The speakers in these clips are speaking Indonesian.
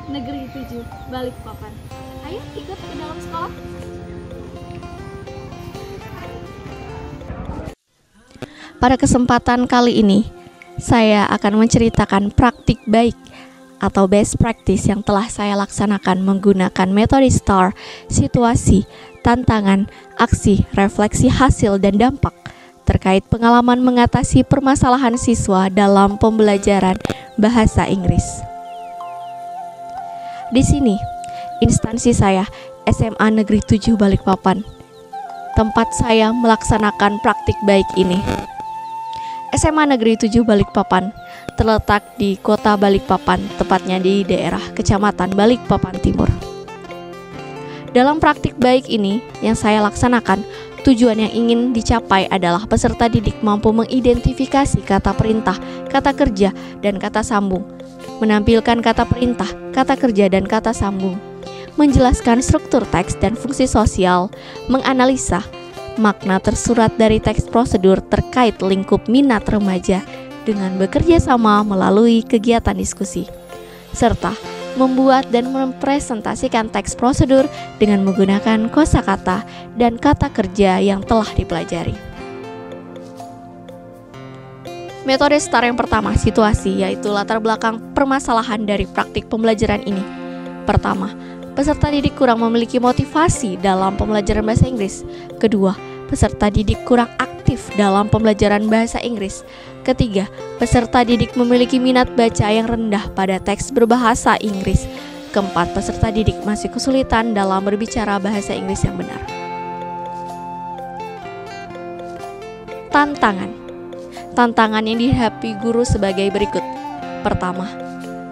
Negeri 7 Balikpapan. Ayo ikut ke dalam sekolah. Pada kesempatan kali ini, saya akan menceritakan praktik baik atau best practice yang telah saya laksanakan menggunakan metode STAR, situasi, tantangan, aksi, refleksi hasil, dan dampak terkait pengalaman mengatasi permasalahan siswa dalam pembelajaran bahasa Inggris. Di sini, instansi saya SMA Negeri 7 Balikpapan, tempat saya melaksanakan praktik baik ini. SMA Negeri 7 Balikpapan terletak di kota Balikpapan, tepatnya di daerah Kecamatan Balikpapan Timur. Dalam praktik baik ini yang saya laksanakan, tujuan yang ingin dicapai adalah peserta didik mampu mengidentifikasi kata perintah, kata kerja, dan kata sambung, menampilkan kata perintah, kata kerja, dan kata sambung, menjelaskan struktur teks dan fungsi sosial, menganalisa makna tersurat dari teks prosedur terkait lingkup minat remaja dengan bekerja sama melalui kegiatan diskusi, serta membuat dan mempresentasikan teks prosedur dengan menggunakan kosakata dan kata kerja yang telah dipelajari. Metode STAR yang pertama, situasi, yaitu latar belakang permasalahan dari praktik pembelajaran ini. Pertama, peserta didik kurang memiliki motivasi dalam pembelajaran bahasa Inggris. Kedua, peserta didik kurang aktif dalam pembelajaran bahasa Inggris. Ketiga, peserta didik memiliki minat baca yang rendah pada teks berbahasa Inggris. Keempat, peserta didik masih kesulitan dalam berbicara bahasa Inggris yang benar. Tantangan yang dihadapi guru sebagai berikut. Pertama,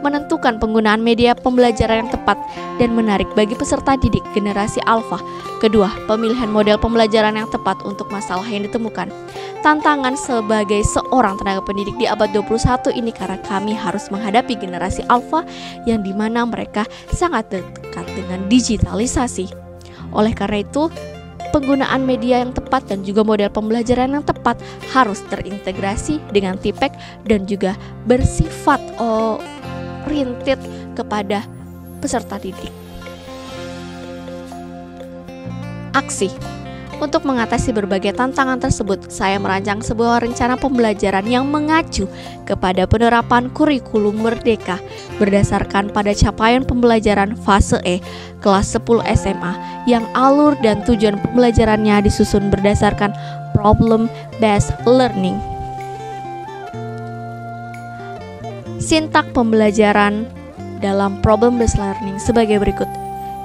menentukan penggunaan media pembelajaran yang tepat dan menarik bagi peserta didik generasi alfa. Kedua, pemilihan model pembelajaran yang tepat untuk masalah yang ditemukan. Tantangan sebagai seorang tenaga pendidik di abad 21 ini karena kami harus menghadapi generasi alfa yang dimana mereka sangat dekat dengan digitalisasi. Oleh karena itu, penggunaan media yang tepat dan juga model pembelajaran yang tepat harus terintegrasi dengan TPEC dan juga bersifat oriented kepada peserta didik. Aksi. Untuk mengatasi berbagai tantangan tersebut, saya merancang sebuah rencana pembelajaran yang mengacu kepada penerapan kurikulum merdeka berdasarkan pada capaian pembelajaran fase E kelas 10 SMA yang alur dan tujuan pembelajarannya disusun berdasarkan problem based learning. Sintak pembelajaran dalam problem based learning sebagai berikut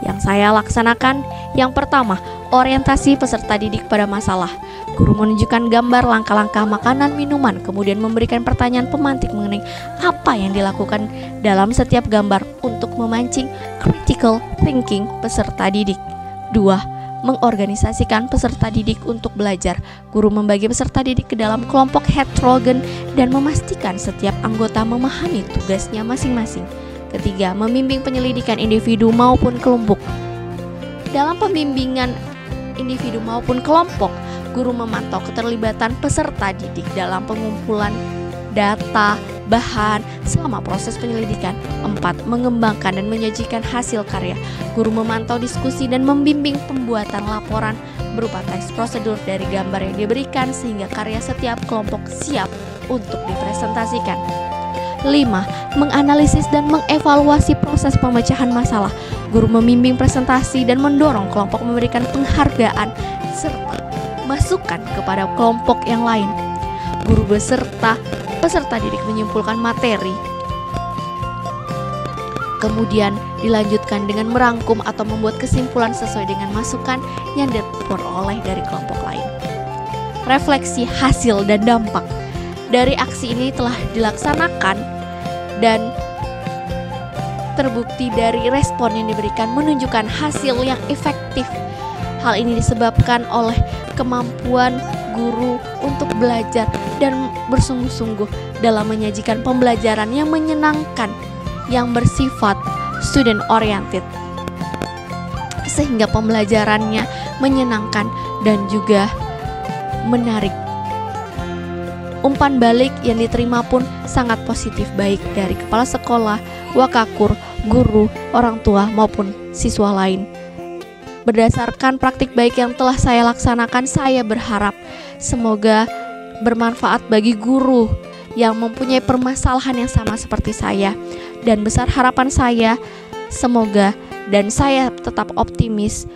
yang saya laksanakan. Yang pertama, orientasi peserta didik pada masalah. Guru menunjukkan gambar langkah-langkah makanan minuman, kemudian memberikan pertanyaan pemantik mengenai apa yang dilakukan dalam setiap gambar untuk memancing critical thinking peserta didik. 2. Mengorganisasikan peserta didik untuk belajar. Guru membagi peserta didik ke dalam kelompok heterogen dan memastikan setiap anggota memahami tugasnya masing-masing. Ketiga, membimbing penyelidikan individu maupun kelompok. Dalam pembimbingan individu maupun kelompok, guru memantau keterlibatan peserta didik dalam pengumpulan data, bahan selama proses penyelidikan. 4. Mengembangkan dan menyajikan hasil karya. Guru memantau diskusi dan membimbing pembuatan laporan berupa teks prosedur dari gambar yang diberikan sehingga karya setiap kelompok siap untuk dipresentasikan. 5. Menganalisis dan mengevaluasi proses pemecahan masalah. Guru membimbing presentasi dan mendorong kelompok memberikan penghargaan serta masukan kepada kelompok yang lain. Guru beserta peserta didik menyimpulkan materi, kemudian dilanjutkan dengan merangkum atau membuat kesimpulan sesuai dengan masukan yang diperoleh dari kelompok lain. Refleksi hasil dan dampak. Dari aksi ini telah dilaksanakan dan terbukti dari respon yang diberikan menunjukkan hasil yang efektif. Hal ini disebabkan oleh kemampuan guru untuk belajar dan bersungguh-sungguh dalam menyajikan pembelajaran yang menyenangkan, yang bersifat student oriented, sehingga pembelajarannya menyenangkan dan juga menarik. Umpan balik yang diterima pun sangat positif baik dari kepala sekolah, wakakur, guru, orang tua, maupun siswa lain. Berdasarkan praktik baik yang telah saya laksanakan, saya berharap semoga bermanfaat bagi guru yang mempunyai permasalahan yang sama seperti saya. Dan besar harapan saya, semoga dan saya tetap optimis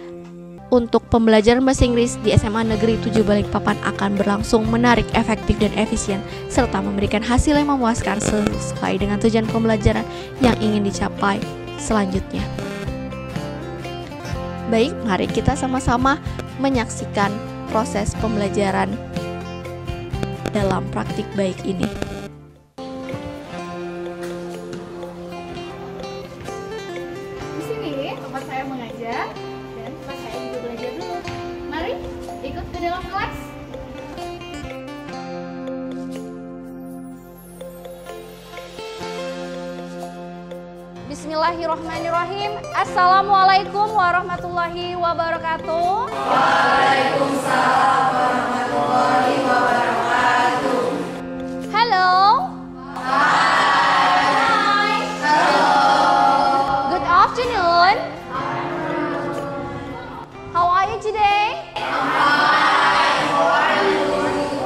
untuk pembelajaran bahasa Inggris di SMA Negeri 7 Balikpapan akan berlangsung menarik, efektif, dan efisien, serta memberikan hasil yang memuaskan sesuai dengan tujuan pembelajaran yang ingin dicapai selanjutnya. Baik, mari kita sama-sama menyaksikan proses pembelajaran dalam praktik baik ini. Di sini tempat saya mengajar dan tempat saya juga belajar dulu. Mari ikut ke dalam kelas. Bismillahirrahmanirrahim. Assalamualaikum warahmatullahi wabarakatuh. Waalaikumsalam warahmatullahi wabarakatuh. Hello. Hi. Hello. Good afternoon. How are you today?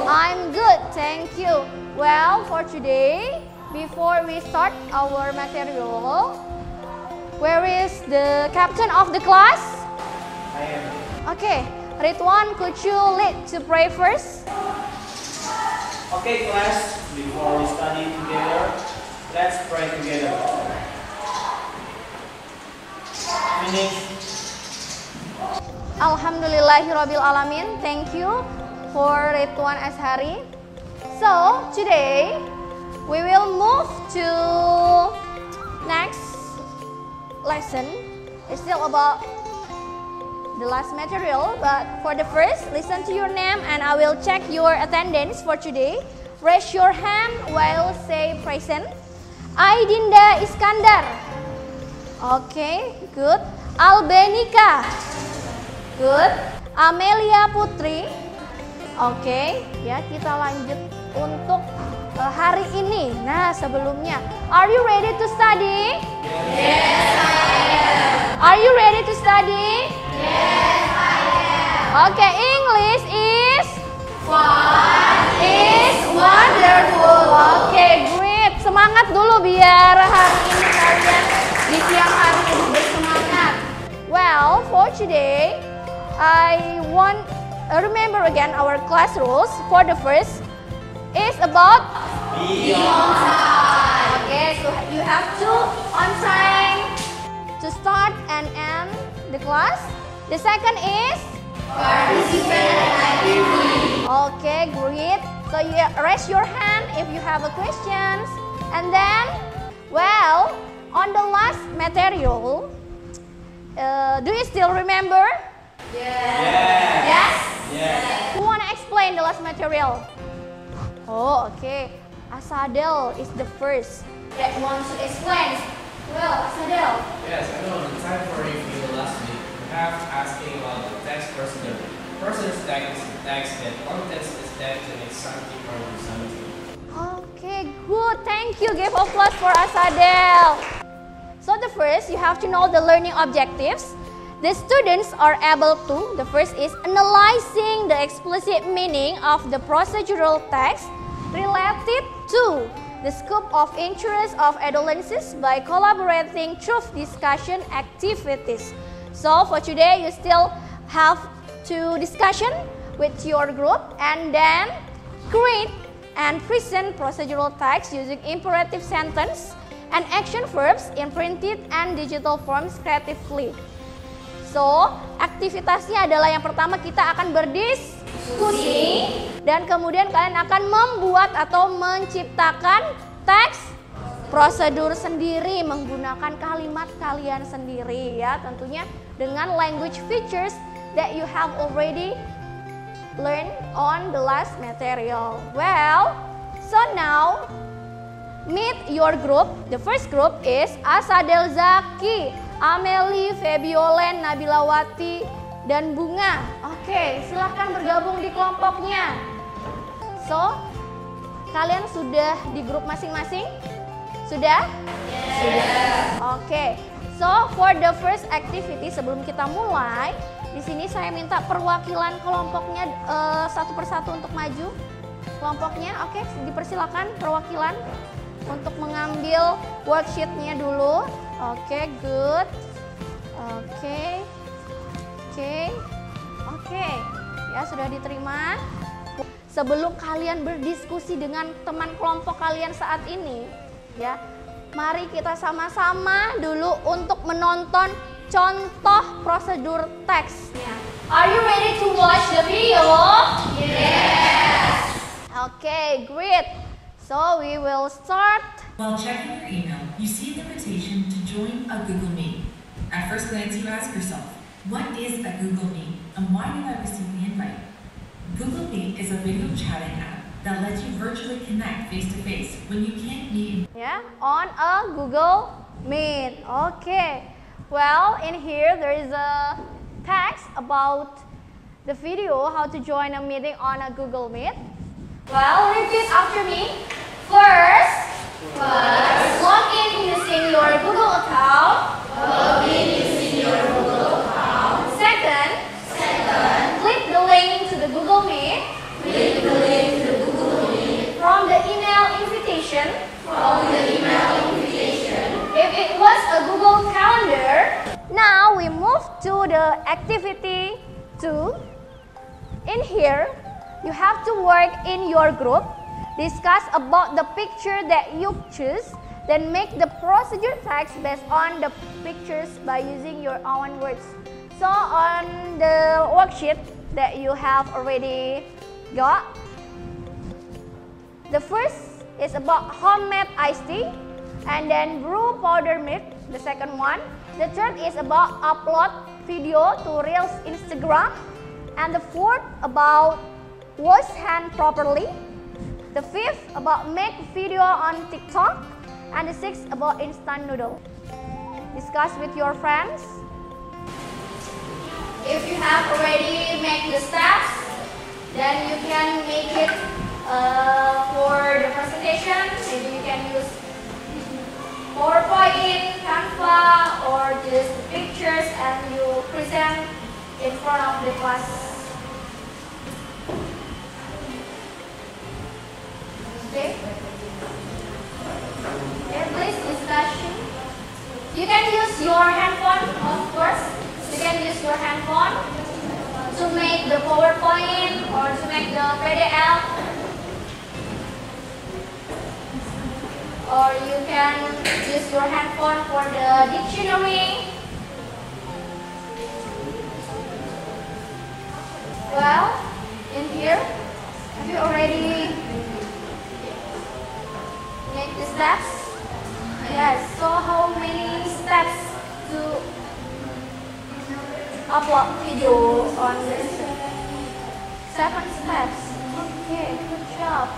I'm good, thank you. Well, for today, before we start our material, where is the captain of the class? I am. Okay, Ridwan, could you lead to pray first? Okay, class, before we study together, let's pray together. Finish. Alhamdulillahirabbil alamin. Thank you for Ridwan Ashari. So, today we will move to next lesson. It's still about the last material, but for the first, listen to your name and I will check your attendance for today. Raise your hand while say present. Aidinda Iskandar. Okay, good. Albenika. Good. Amelia Putri. Okay, ya kita lanjut untuk hari ini. Nah, sebelumnya, are you ready to study? Yes, I am. Are you ready to study? Yes, I am. Okay, English is fun is wonderful. Okay, great. Semangat dulu biar hari ini kalian di siang hari lebih bersemangat. Well, for today, I want remember again our class rules. For the first is about be on time. Okay, so you have to on time to start and end the class. The second is participate in activity. Okay, great. So you raise your hand if you have a questions. And then, well, on the last material, do you still remember? Yes. Yes? Yes. Who wanna explain the last material? Oh, okay. Asadel is the first that wants to explain. Well, Asadel. Yes, I know. The time for review last week, we have asking about the text procedure. Person's text is text that context is text and it's something or something. Okay, good. Thank you. Give applause for Asadel. So the first, you have to know the learning objectives. The students are able to, the first is analyzing the explicit meaning of the procedural text related to the scope of interest of adolescents by collaborating through discussion activities. So for today, you still have to discussion with your group and then create and present procedural text using imperative sentence and action verbs in printed and digital forms creatively. So, aktivitasnya adalah yang pertama kita akan berdiskusi dan kemudian kalian akan membuat atau menciptakan teks prosedur sendiri menggunakan kalimat kalian sendiri ya, tentunya dengan language features that you have already learned on the last material. Well, so now meet your group. The first group is Asadel Zaki, Amelie, Febiolen, Nabilawati, dan Bunga. Oke, silahkan bergabung di kelompoknya. So, kalian sudah di grup masing-masing? Sudah? Sudah. Oke. So, for the first activity sebelum kita mulai, di sini saya minta perwakilan kelompoknya satu persatu untuk maju. Kelompoknya, oke, dipersilakan perwakilan untuk mengambil worksheet-nya dulu. Oke, good. Oke. Oke. Ya, sudah diterima. Sebelum kalian berdiskusi dengan teman kelompok kalian saat ini, ya, mari kita sama-sama dulu untuk menonton contoh prosedur teksnya. Are you ready to watch the video? Yes. Okay, great. So we will start. While checking your email, you see an invitation to join a Google Meet. At first glance, you ask yourself, what is a Google Meet and why did I receive the invite? Google Meet is a video chatting app that lets you virtually connect face-to-face when you can't meet. Yeah, on a Google Meet. Okay. Well, in here there is a text about the video how to join a meeting on a Google Meet. Well, repeat after me. First, log in using your Google account. Second, click the link to the Google Meet. From the email invitation. If it was a Google Calendar. Now we move to the activity 2. In here, you have to work in your group, discuss about the picture that you choose, then make the procedure text based on the pictures by using your own words. So on the worksheet that you have already got, the first is about homemade iced tea, and then brew powder milk, the second one. The third is about upload video to Reels Instagram, and the fourth about wash hand properly. The fifth about make video on TikTok, and the sixth about instant noodle. Discuss with your friends. If you have already made the steps, then you can make it for the presentation. Maybe you can use PowerPoint, Canva, or just pictures, and you present in front of the class. Okay. Okay, please discussion. You can use your handphone, of course. You can use your handphone to make the PowerPoint or to make the PDF. Or you can use your handphone for the dictionary. Well, in here, have you already made the steps? Yes, so how many steps to upload video on this? 7 steps. Okay, good job.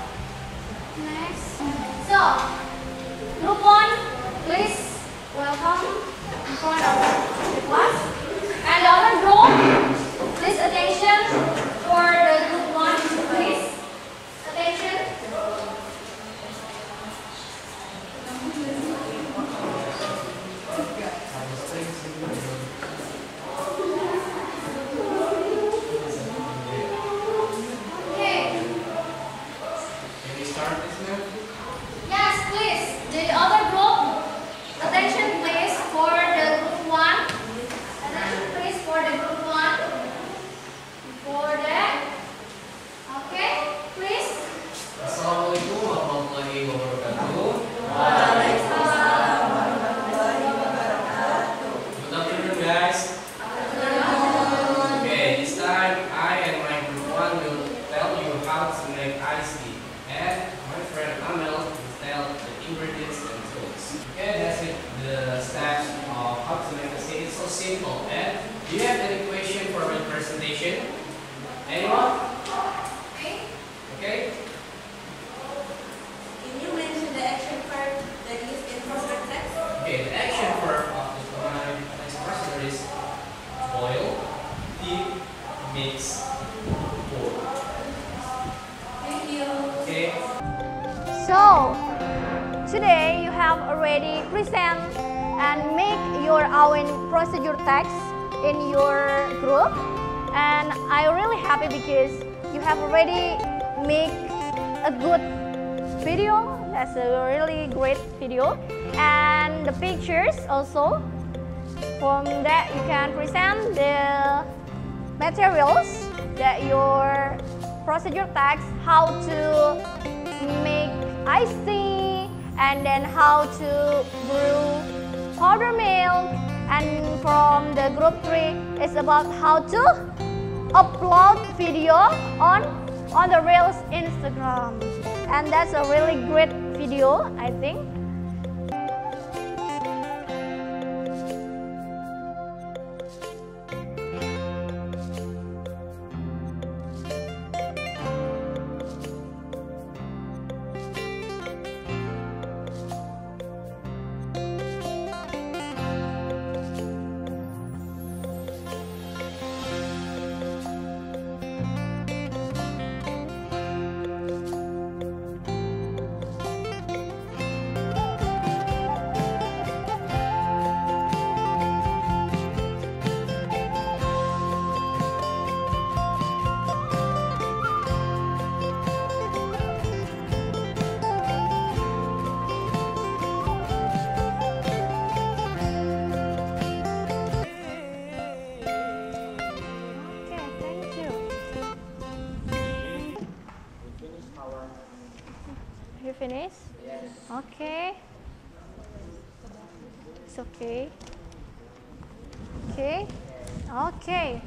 Next. So, group 1, please welcome in front of the class. And the other group, please attention for the group 1, please. Attention. Okay. Can we start this now? Yes, please. The other group, attention please for the group 1. Attention please for the group 1. For that. Okay, please. Assalamualaikum warahmatullahi wabarakatuh. Good afternoon, guys. Okay, this time I and my group 1 will tell you how to make iced tea, and my friend Amel will tell the ingredients and tools. Okay, that's it. The steps of how to make iced tea is so simple. And do you have any question for my presentation? Anyone? Okay. Can you mention the action verb that is in procedure text? Okay, the action verb of my next procedure is boil, heat, mix, pour. Thank you. Okay. So, today you have already present and make your own procedure text in your group, and I'm really happy because you have already make a good video. That's a really great video, and the pictures also. From that you can present the materials that your procedure text, how to make iced tea, and then how to brew powder milk. And from the group 3 is about how to upload video on the Reels Instagram, and that's a really great video, I think. You finish? Yes. Okay. It's okay. Okay. Okay.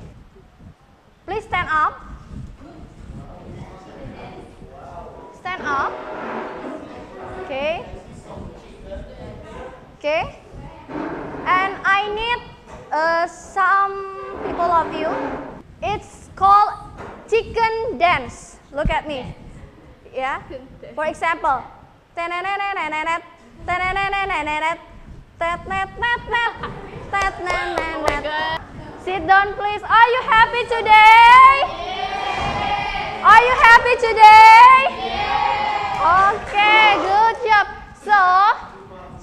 Please stand up. Stand up. Okay. Okay. And I need some people of you. It's called chicken dance. Look at me. Yeah. For example, sit down, please. Are you happy today? Are you happy today? Okay, good job. So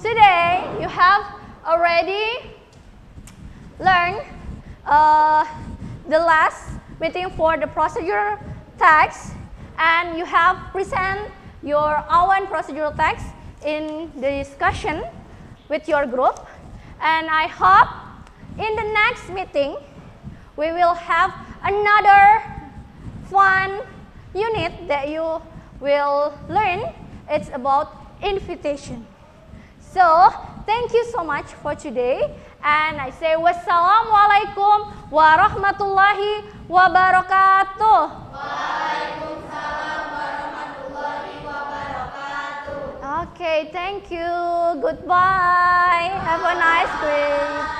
today you have already learned the last meeting for the procedure text, and you have present your own procedural text in the discussion with your group. And I hope in the next meeting we will have another fun unit that you will learn. It's about invitation. So thank you so much for today, and I say wassalamualaikum warahmatullahi wabarakatuh. Waalaikumsalam warahmatullahi wabarakatuh. Okay, thank you. Goodbye. Have a nice day.